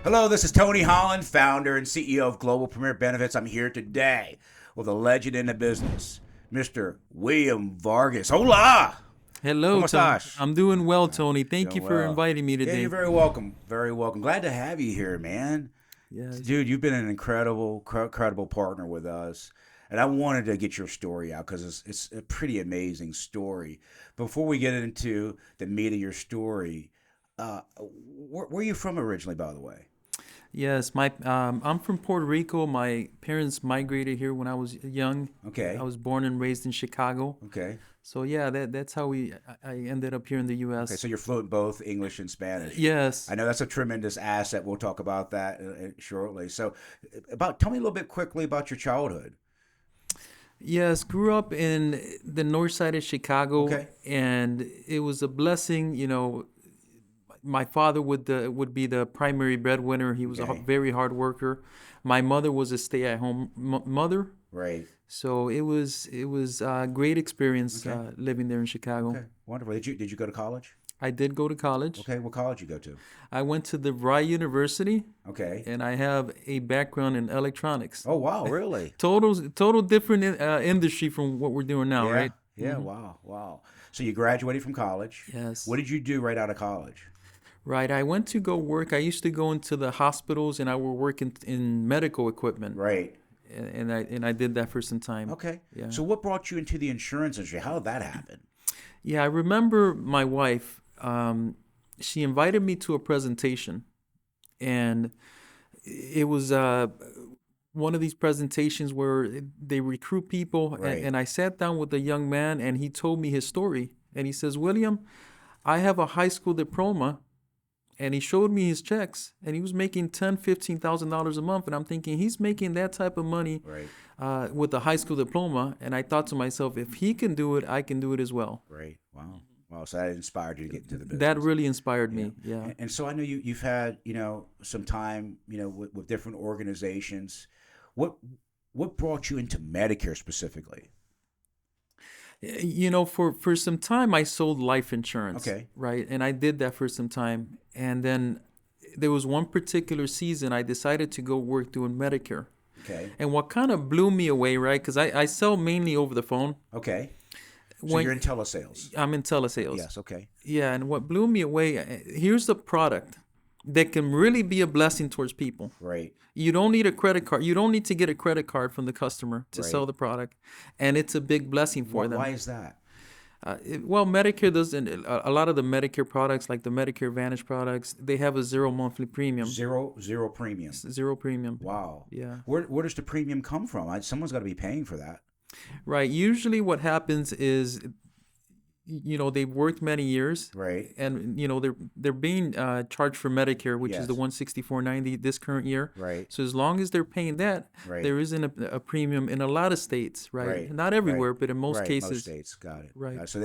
Hello, this is Tony Holland, founder and CEO of Global Premier Benefits. I'm here today with a legend in the business, Mr. William Vargas. Hola! Hello, ¿Cómo Tony. estás? I'm doing well, Tony. Thank Doing you for well. inviting me Yeah, today. you're very welcome. Very welcome. Glad to have you here, man. Yes. Dude, you've been an incredible partner with us. And I wanted to get your story out because it's a pretty amazing story. Before we get into the meat of your story, where are you from originally, by the way? Yes, I'm from Puerto Rico. My parents migrated here when I was young. I Okay. was born and raised in Chicago. Okay. So yeah, that's how I ended up here in the Okay, so U.S. you're fluent in both English and Spanish. Yes. I know that's a tremendous asset. We'll talk about that shortly. So, tell me a little bit quickly about your childhood. Yes, grew up in the north side of Chicago, Okay. and it was a blessing. My father would be the primary breadwinner. He was a Okay. very hard worker. My mother was a stay-at-home mother. Right. So it was a great experience Okay. living there in Chicago. Okay. Wonderful. Did you go to college? I did go to college. Okay. What college you go to? I went to the Rye University, Okay. and I have a background in electronics. Oh wow, really? Total different industry from what we're doing now, Yeah. right? Yeah. Wow. Wow. So you graduated from college. What Yes. did you do right out of college? Right. I went to go work. I used to go into the hospitals, and I would work in medical equipment, Right. and I did that for some time. Okay. Yeah. So what brought you into the insurance industry? How did that happen? Yeah, I remember my wife. She invited me to a presentation, and it was one of these presentations where they recruit people, Right. and I sat down with a young man, and he told me his story, and he says, "William, I have a high school diploma." And he showed me his checks, and he was making $10,000, $15,000 a month. And I'm thinking he's making that type of money Right. with a high school diploma. And I thought to myself, if he can do it, I can do it as well. Right. Wow. Wow. So that inspired you to get into the That business. really inspired Yeah. me. Yeah. And so I know you've had, some time, with different organizations. What what brought you into Medicare specifically? For some time, I sold life insurance, Okay. right? And I did that for some time. And then there was one particular season I decided to go work doing Medicare. Okay. And what kind of blew me away, right? Because I sell mainly over the phone. Okay. So When you're in telesales. I'm in telesales. Yes. Okay. Yeah, and what blew me away, here's the product that can really be a blessing towards people. Right. You don't need a credit card. You don't need to get a credit card from the customer to sell Right. the product, and it's a big blessing for them. Why is that? Well, Medicare doesn't. A lot of the Medicare products, like the Medicare Advantage products, they have a zero monthly premium, Zero premium. zero premium. Wow. Yeah, Where does the premium come from? Someone's got to be paying for that. right. Usually, what happens is, they've worked many years, Right. and they're being charged for Medicare, which is the Yes. 164.90 this current year. Right. So as long as they're paying that, Right. there isn't a premium in a lot of states, right? Right. Not everywhere, Right. but in most Right. Most cases, states got it. right, So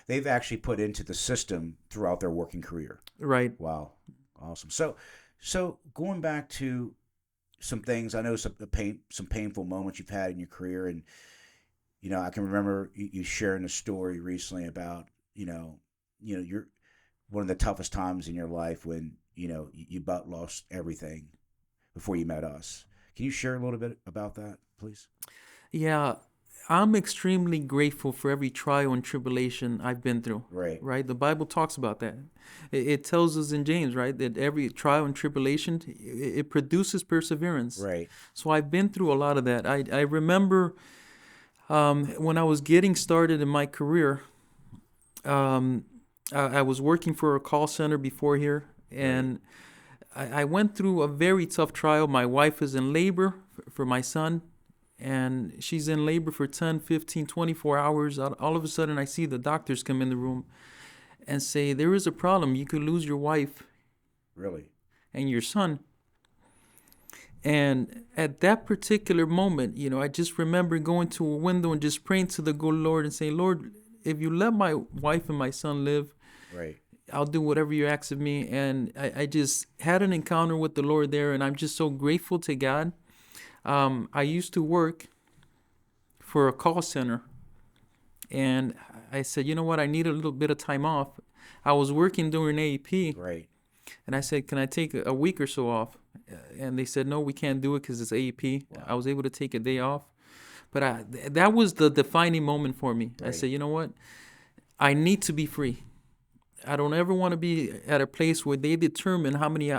they've actually put into the system throughout their working career. right. Wow. Awesome. So going back to some things, I know some painful moments you've had in your career, and I can remember you sharing a story recently about you're one of the toughest times in your life when you about lost everything before you met us. Can you share a little bit about that, please? Yeah, I'm extremely grateful for every trial and tribulation I've been through. Right. Right, the Bible talks about that. It tells us in James, right, that every trial and tribulation it produces perseverance. Right. So I've been through a lot of that. I remember when I was getting started in my career. I was working for a call center before here, and I went through a very tough trial. My wife is in labor for my son, and she's in labor for 10, 15, 24 hours. All of a sudden, I see the doctors come in the room and say, there is a problem. You could lose your wife Really. and your son. And at that particular moment, I just remember going to a window and just praying to the good Lord and saying, Lord, if you let my wife and my son live, Right. I'll do whatever you ask of me. And I just had an encounter with the Lord there, and I'm just so grateful to God. I used to work for a call center, and I said, you know what, I need a little bit of time off. I was working during AEP, Right. And I said, can I take a week or so off? And they said, no, we can't do it because it's AEP. Wow. I was able to take a day off. But that was the defining moment for me. Right. I said, you know what? I need to be free. I don't ever want to be at a place where they determine how many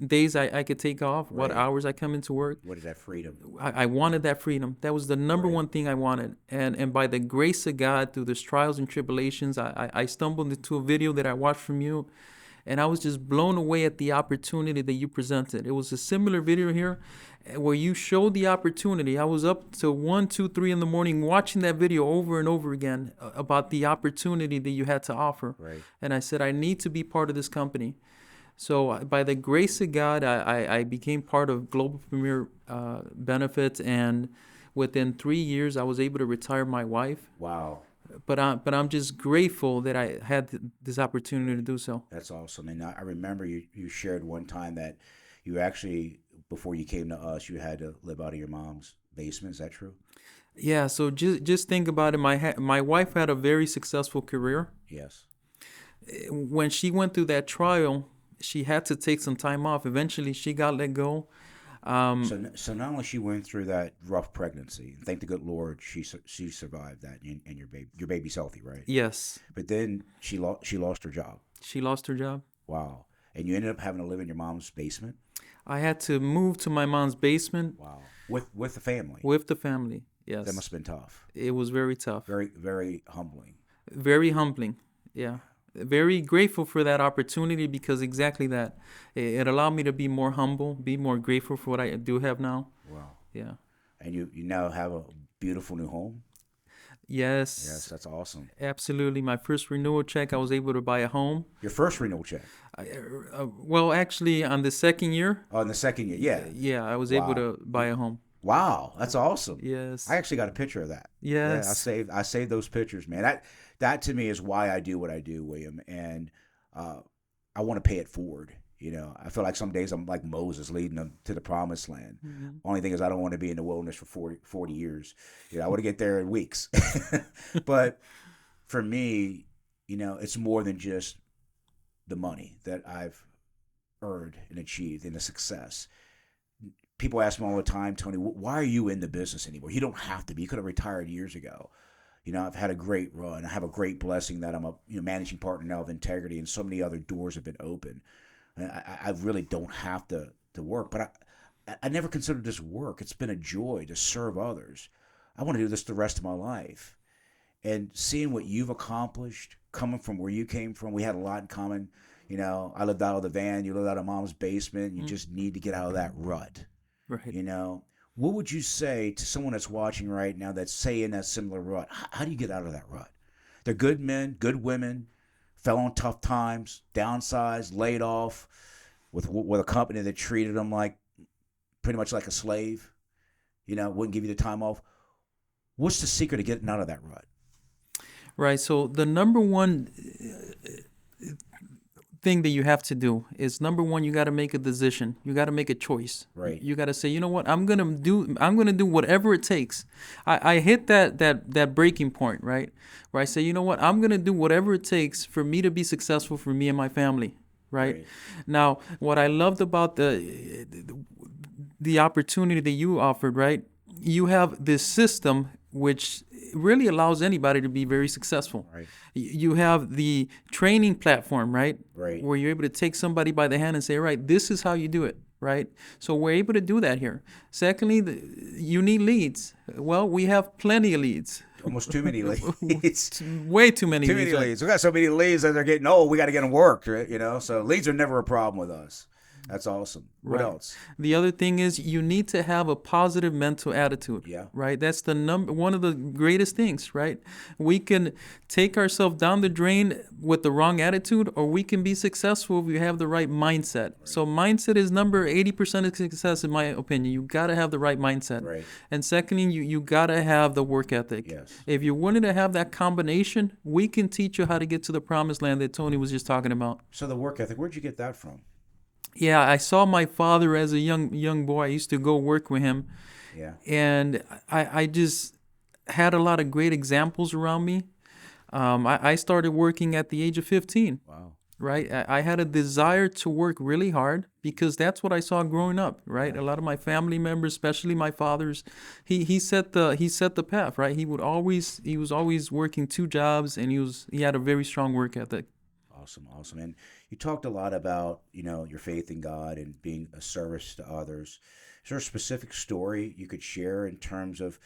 days I could take off, what Right. hours I come into work. What is that freedom? I wanted that freedom. That was the number Right. one thing I wanted. And by the grace of God, through those trials and tribulations, I stumbled into a video that I watched from you, and I was just blown away at the opportunity that you presented. It was a similar video here where you showed the opportunity. I was up till 1, 2, 3 in the morning watching that video over and over again about the opportunity that you had to offer. Right. And I said, I need to be part of this company. So by the grace of God, I became part of Global Premier Benefits, and within 3 years, I was able to retire my wife. Wow. But I'm just grateful that I had this opportunity to do so. That's awesome. And I remember you shared one time that you actually, before you came to us, you had to live out of your mom's basement. Is that true? Yeah. So just think about it. My wife had a very successful career. Yes. When she went through that trial, she had to take some time off. Eventually, she got let go. So not only she went through that rough pregnancy, and thank the good Lord she survived that, and your baby's healthy, right? Yes. But then she lost her job. She lost her job. Wow. And you ended up having to live in your mom's basement. I had to move to my mom's basement. Wow. With the family. With the family. Yes. That must have been tough. It was very tough. Very, very humbling. Very humbling. Yeah. Very grateful for that opportunity, because exactly that. It allowed me to be more humble, be more grateful for what I do have now. Wow. Yeah. And you now have a beautiful new home. Yes. Yes, that's awesome. Absolutely. My first renewal check, I was able to buy a home. Your first renewal check. Well, actually, on the second year. Oh, in the second year, yeah. Yeah, I was Wow. able to buy a home. Wow, that's awesome. Yes. I actually got a picture of that. Yes. Yeah, I saved those pictures, man. That to me is why I do what I do, William. And I want to pay it forward. You know, I feel like some days I'm like Moses leading them to the promised land. Mhm. Only thing is I don't want to be in the wilderness for 40 years. You know, I want to get there in weeks. But for me, you know, it's more than just the money that I've earned and achieved and the success. People ask me all the time, Tony, why are you in the business anymore? You don't have to be. You could have retired years ago. You know, I've had a great run. I have a great blessing that I'm a managing partner now of Integrity, and so many other doors have been open. I really don't have to work, but I never considered this work. It's been a joy to serve others. I want to do this the rest of my life. And seeing what you've accomplished, coming from where you came from, we had a lot in common. You know, I lived out of the van, you lived out of mom's basement. You just need to get out of that rut. Right. You know, what would you say to someone that's watching right now that's saying that similar rut? How do you get out of that rut? They're good men, good women, fell on tough times, downsized, laid off, with a company that treated them like pretty much like a slave. You know, wouldn't give you the time off. What's the secret of getting out of that rut? Right. So the number one thing that you have to do is, number one, you got to make a decision. You got to make a choice. Right. You got to say, you know what, I'm gonna do whatever it takes. I hit that breaking point, right, where I say, you know what, I'm gonna do whatever it takes for me to be successful, for me and my family. Right. Now, what I loved about the opportunity that you offered, right, you have this system which really allows anybody to be very successful. Right. You have the training platform, right? Right. Where you're able to take somebody by the hand and say, right, this is how you do it, right? So we're able to do that here. Secondly, you need leads. Well, we have plenty of leads. Almost too many leads. Way too many Too leads. many leads. We got so many leads that they're getting old. We got to get them worked, right? You know, so leads are never a problem with us. That's awesome. What Right. else? The other thing is, you need to have a positive mental attitude. Yeah. Right. That's one of the greatest things. Right. We can take ourselves down the drain with the wrong attitude, or we can be successful if we have the right mindset. So mindset is 80% of success, in my opinion. You got to have the right mindset. Right. And secondly, you got to have the work ethic. Yes. If you're willing to have that combination, we can teach you how to get to the promised land that Tony was just talking about. So the work ethic, where'd you get that from? Yeah, I saw my father as a young boy. I used to go work with him. Yeah. And I just had a lot of great examples around me. I started working at the age of 15. Wow. right? I had a desire to work really hard because that's what I saw growing up, right? Yeah. A lot of my family members, especially my father's, he set the path, right? He was always working two jobs, and he had a very strong work ethic. Awesome, awesome. And you talked a lot about, your faith in God and being a service to others. Is there a specific story you could share in terms of,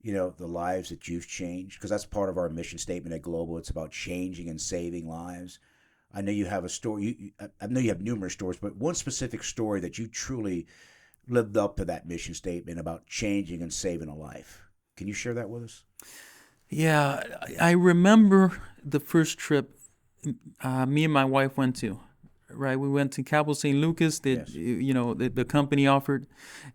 the lives that you've changed? Because that's part of our mission statement at Global. It's about changing and saving lives. I know you have a story. I know you have numerous stories, but one specific story that you truly lived up to that mission statement about changing and saving a life. Can you share that with us? Yeah, I remember the first trip me and my wife went to. Right, we went to Cabo St. Lucas that Yes. The company offered,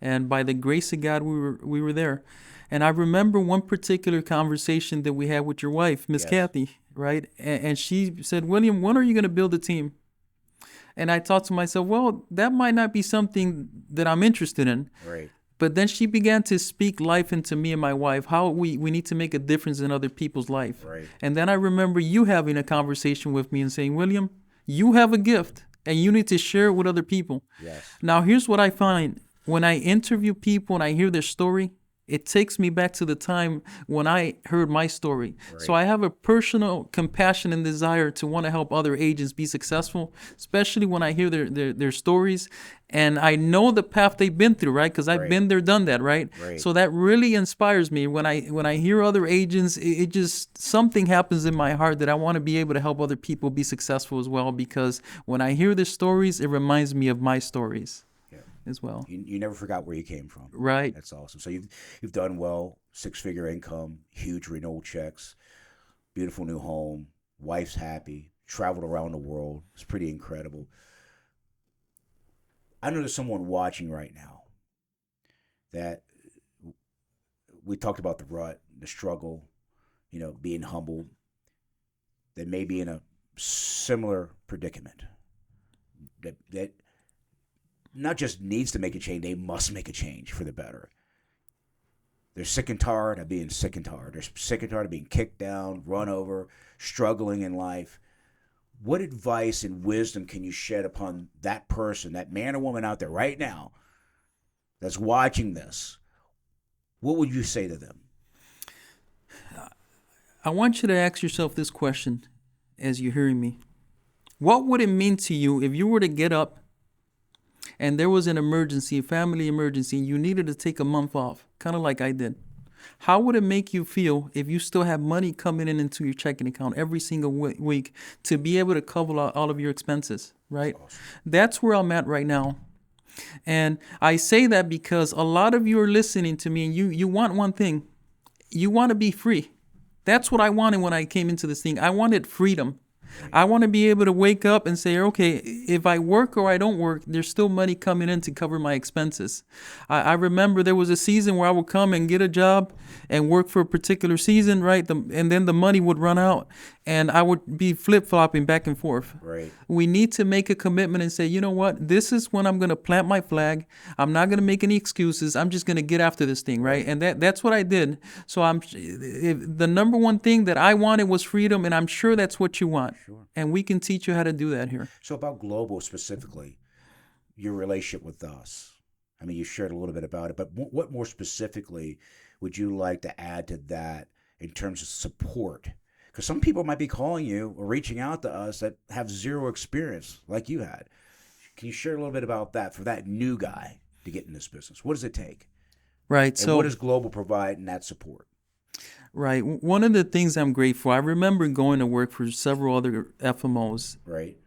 and by the grace of God, we were there. And I remember one particular conversation that we had with your wife, Miss Yes. Kathy, right? And she said, "William, when are you going to build a team?" And I thought to myself, well, that might not be something that I'm interested in. Right. But then she began to speak life into me and my wife, how we need to make a difference in other people's life. Right. And then I remember you having a conversation with me and saying, William, you have a gift and you need to share it with other people. Yes. Now, here's what I find. When I interview people and I hear their story, it takes me back to the time when I heard my story. Right. So I have a personal compassion and desire to want to help other agents be successful, especially when I hear their stories. And I know the path they've been through, right? Because I've Right. been there, done that, right? Right. So that really inspires me. When I hear other agents, it just, something happens in my heart that I want to be able to help other people be successful as well. Because when I hear their stories, it reminds me of my stories as well. You never forgot where you came from. Right. That's awesome. So you've done well. 6-figure income, huge renewal checks, beautiful new home, wife's happy, traveled around the world. It's pretty incredible. I know there's someone watching right now that we talked about the rut, the struggle, being humbled, that may be in a similar predicament. That not just needs to make a change, they must make a change for the better. They're sick and tired of being sick and tired. They're sick and tired of being kicked down, run over, struggling in life. What advice and wisdom can you shed upon that person, that man or woman out there right now that's watching this? What would you say to them? I want you to ask yourself this question as you're hearing me. What would it mean to you if you were to get up and there was an emergency, a family emergency, and you needed to take a month off, kind of like I did? How would it make you feel if you still have money coming in into your checking account every single week to be able to cover all of your expenses, right? Awesome. That's where I'm at right now. And I say that because a lot of you are listening to me and you want one thing. You want to be free. That's what I wanted when I came into this thing. I wanted freedom. I want to be able to wake up and say, okay, if I work or I don't work, there's still money coming in to cover my expenses. I remember there was a season where I would come and get a job and work for a particular season, right? And then the money would run out and I would be flip-flopping back and forth. Right. We need to make a commitment and say, you know what? This is when I'm going to plant my flag. I'm not going to make any excuses. I'm just going to get after this thing, right? And that's what I did. So the number one thing that I wanted was freedom, and I'm sure that's what you want. Sure. And we can teach you how to do that here. So about Global specifically, your relationship with us. I mean, you shared a little bit about it, but what more specifically would you like to add to that in terms of support? Because some people might be calling you or reaching out to us that have zero experience like you had. Can you share a little bit about that for that new guy to get in this business? What does it take? Right. And what does Global provide in that support? Right. One of the things I'm grateful, I remember going to work for several other FMOs. Right.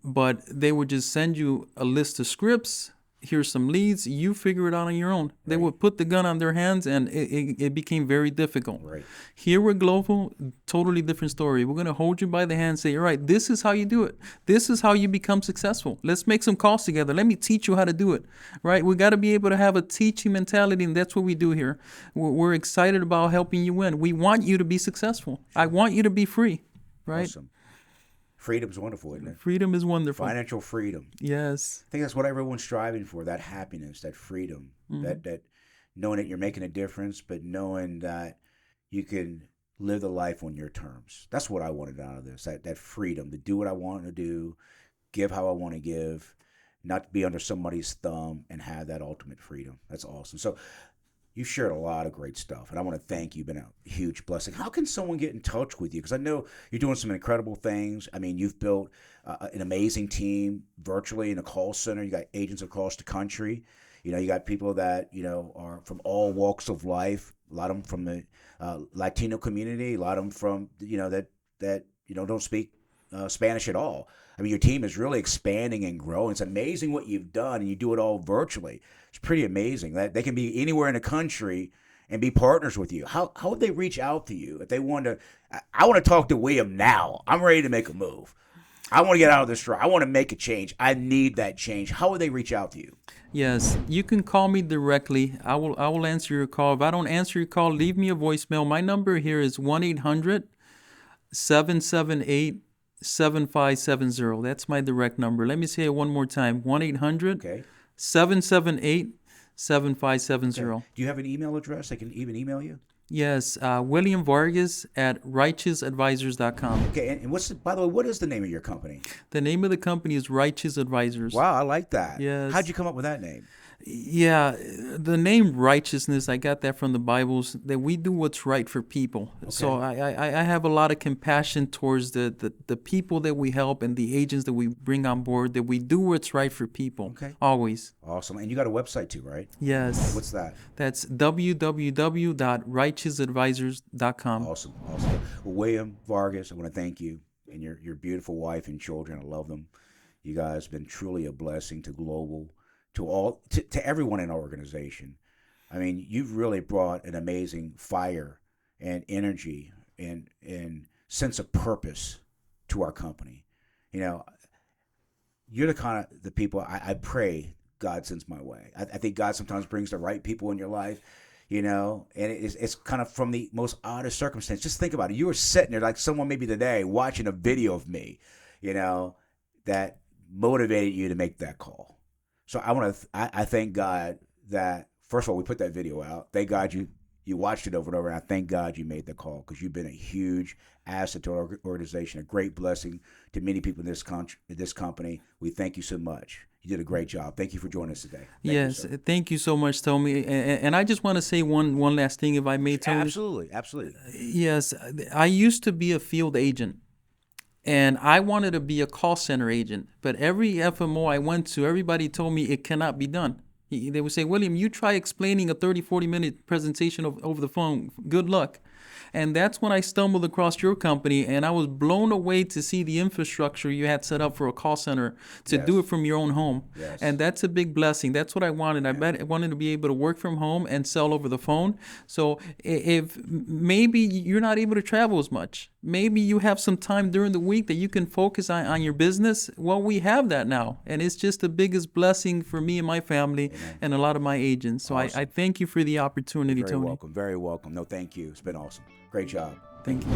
But they would just send you a list of scripts. Here's some leads. You figure it out on your own. They would put the gun on their hands, and it became very difficult. Right. Here with Global, totally different story. We're going to hold you by the hand and say, all right, this is how you do it. This is how you become successful. Let's make some calls together. Let me teach you how to do it. Right? We got to be able to have a teaching mentality, and that's what we do here. We're excited about helping you win. We want you to be successful. I want you to be free. Right? Awesome. Freedom's wonderful, isn't it? Freedom is wonderful. Financial freedom. Yes. I think that's what everyone's striving for, that happiness, that freedom, that knowing that you're making a difference, but knowing that you can live the life on your terms. That's what I wanted out of this. That freedom to do what I want to do, give how I want to give, not to be under somebody's thumb, and have that ultimate freedom. That's awesome. So you've shared a lot of great stuff, and I want to thank you. You've been a huge blessing. How can someone get in touch with you? Because I know you're doing some incredible things. I mean, you've built an amazing team virtually in a call center. You got agents across the country. You got people that are from all walks of life. A lot of them from the Latino community. A lot of them from that don't speak Spanish at all. I mean, your team is really expanding and growing. It's amazing what you've done, and you do it all virtually. It's pretty amazing that they can be anywhere in the country and be partners with you. How would they reach out to you if they want to? I want to talk to William now. I'm ready to make a move. I want to get out of this rut. I want to make a change. I need that change. How would they reach out to you? Yes, you can call me directly. I will answer your call. If I don't answer your call, leave me a voicemail. My number here is 1-800-778-7570. That's my direct number. Let me say it one more time. 1-800-778-7570. Do you have an email address? I can even email you? Yes, William Vargas at righteousadvisors.com. Okay, and by the way, what is the name of your company? The name of the company is Righteous Advisors. Wow, I like that. Yes. How'd you come up with that name? Yeah, the name righteousness, I got that from the Bibles, that we do what's right for people. Okay. So I have a lot of compassion towards the people that we help and the agents that we bring on board, that we do what's right for people. Okay. Always. Awesome. And you got a website too, right? Yes. What's that? That's www.righteousadvisors.com. Awesome. Well, William Vargas, I want to thank you and your beautiful wife and children. I love them. You guys have been truly a blessing to Global, to everyone in our organization. I mean, you've really brought an amazing fire and energy and sense of purpose to our company. You're the kind of the people I pray God sends my way. I think God sometimes brings the right people in your life, and it's kind of from the most oddest circumstance. Just think about it. You were sitting there like someone maybe today watching a video of me, that motivated you to make that call. So I thank God that, first of all, we put that video out. Thank God you watched it over and over, and I thank God you made the call, because you've been a huge asset to our organization, a great blessing to many people in this company. We thank you so much. You did a great job. Thank you for joining us today. Thank you so much, Tommy. And I just want to say one last thing, if I may, Tommy. Absolutely. Yes, I used to be a field agent. And I wanted to be a call center agent, but every FMO I went to, everybody told me it cannot be done. They would say, William, you try explaining a 30, 40-minute presentation over the phone. Good luck. And that's when I stumbled across your company, and I was blown away to see the infrastructure you had set up for a call center to do it from your own home. Yes. And that's a big blessing. That's what I wanted. I wanted to be able to work from home and sell over the phone. So if maybe you're not able to travel as much, maybe you have some time during the week that you can focus on your business. Well, we have that now. And it's just the biggest blessing for me and my family. Amen. And a lot of my agents. So awesome. I thank you for the opportunity, Tony. Very welcome. No, thank you. It's been awesome. Great job. Thank you.